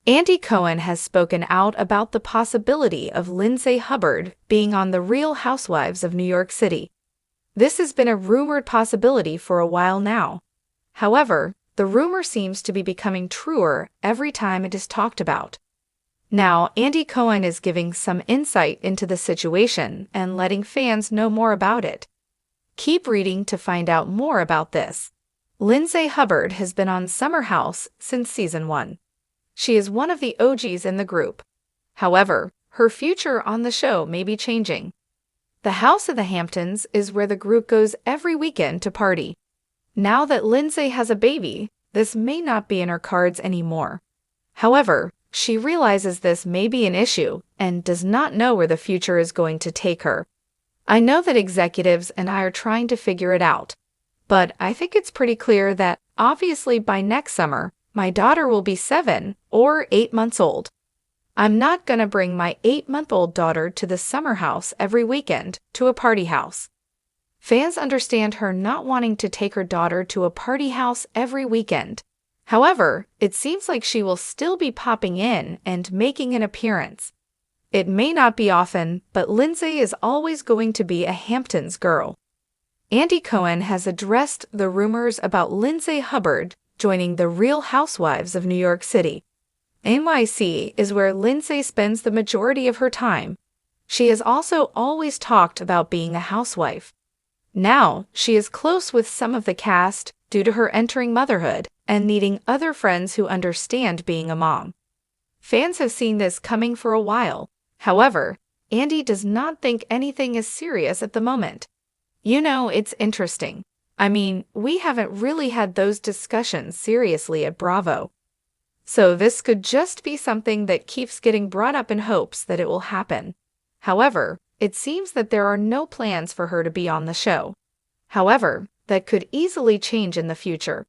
Andy Cohen has spoken out about the possibility of Lindsay Hubbard being on The Real Housewives of New York City. This has been a rumored possibility for a while now. However, the rumor seems to be becoming truer every time it is talked about. Now, Andy Cohen is giving some insight into the situation and letting fans know more about it. Keep reading to find out more about this. Lindsay Hubbard has been on Summer House since season 1. She is one of the OGs in the group. However, her future on the show may be changing. The House of the Hamptons is where the group goes every weekend to party. Now that Lindsay has a baby, this may not be in her cards anymore. However, she realizes this may be an issue and does not know where the future is going to take her. I know that executives and I are trying to figure it out, but I think it's pretty clear that obviously by next summer, my daughter will be 7 or 8 months old. I'm not going to bring my 8-month-old daughter to the summer house every weekend to a party house. Fans understand her not wanting to take her daughter to a party house every weekend. However, it seems like she will still be popping in and making an appearance. It may not be often, but Lindsay is always going to be a Hamptons girl. Andy Cohen has addressed the rumors about Lindsay Hubbard joining The Real Housewives of New York City. NYC is where Lindsay spends the majority of her time. She has also always talked about being a housewife. Now, she is close with some of the cast due to her entering motherhood and needing other friends who understand being a mom. Fans have seen this coming for a while. However, Andy does not think anything is serious at the moment. You know, it's interesting. I mean, we haven't really had those discussions seriously at Bravo. So this could just be something that keeps getting brought up in hopes that it will happen. However, it seems that there are no plans for her to be on the show. However, that could easily change in the future.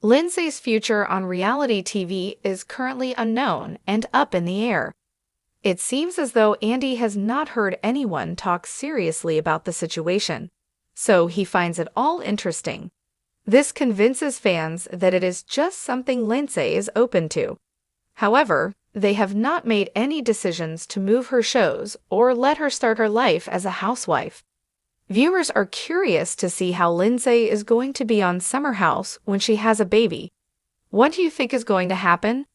Lindsay's future on reality TV is currently unknown and up in the air. It seems as though Andy has not heard anyone talk seriously about the situation, so he finds it all interesting. This convinces fans that it is just something Lindsay is open to. However, they have not made any decisions to move her shows or let her start her life as a housewife. Viewers are curious to see how Lindsay is going to be on Summer House when she has a baby. What do you think is going to happen?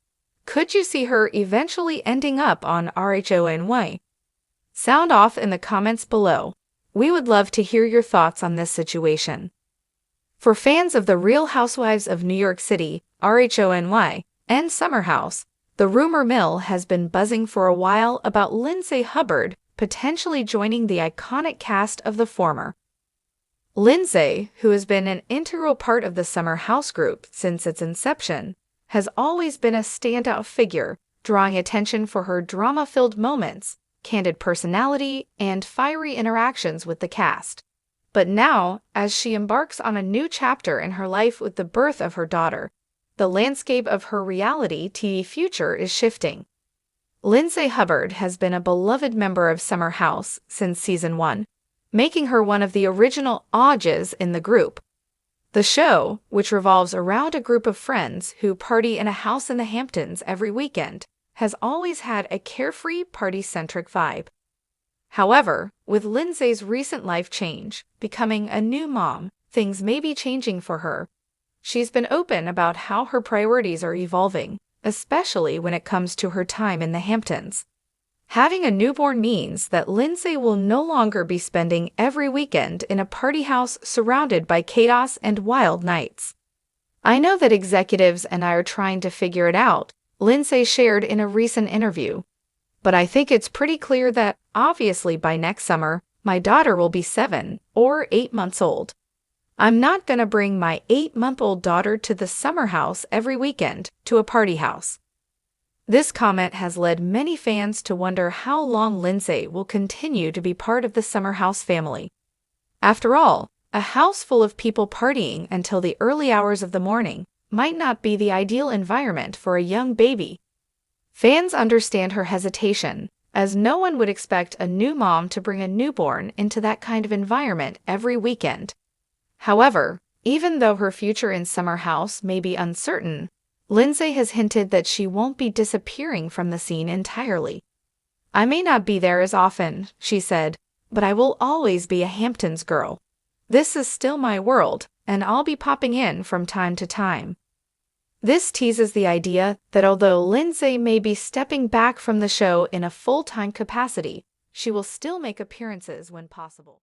Could you see her eventually ending up on RHONY? Sound off in the comments below. We would love to hear your thoughts on this situation. For fans of The Real Housewives of New York City, RHONY, and Summer House, the rumor mill has been buzzing for a while about Lindsay Hubbard potentially joining the iconic cast of the former. Lindsay, who has been an integral part of the Summer House group since its inception, has always been a standout figure, drawing attention for her drama-filled moments, candid personality, and fiery interactions with the cast. But now, as she embarks on a new chapter in her life with the birth of her daughter, the landscape of her reality TV future is shifting. Lindsay Hubbard has been a beloved member of Summer House since season 1, making her one of the original OGs in the group. The show, which revolves around a group of friends who party in a house in the Hamptons every weekend, has always had a carefree, party-centric vibe. However, with Lindsay's recent life change, becoming a new mom, things may be changing for her. She's been open about how her priorities are evolving, especially when it comes to her time in the Hamptons. Having a newborn means that Lindsay will no longer be spending every weekend in a party house surrounded by chaos and wild nights. I know that executives and I are trying to figure it out, Lindsay shared in a recent interview. But I think it's pretty clear that, obviously by next summer, my daughter will be 7 or 8 months old. I'm not going to bring my 8-month-old daughter to the summer house every weekend to a party house. This comment has led many fans to wonder how long Lindsay will continue to be part of the Summer House family. After all, a house full of people partying until the early hours of the morning might not be the ideal environment for a young baby. Fans understand her hesitation, as no one would expect a new mom to bring a newborn into that kind of environment every weekend. However, even though her future in Summer House may be uncertain, Lindsay has hinted that she won't be disappearing from the scene entirely. "I may not be there as often," she said, "but I will always be a Hamptons girl. This is still my world, and I'll be popping in from time to time." This teases the idea that although Lindsay may be stepping back from the show in a full-time capacity, she will still make appearances when possible.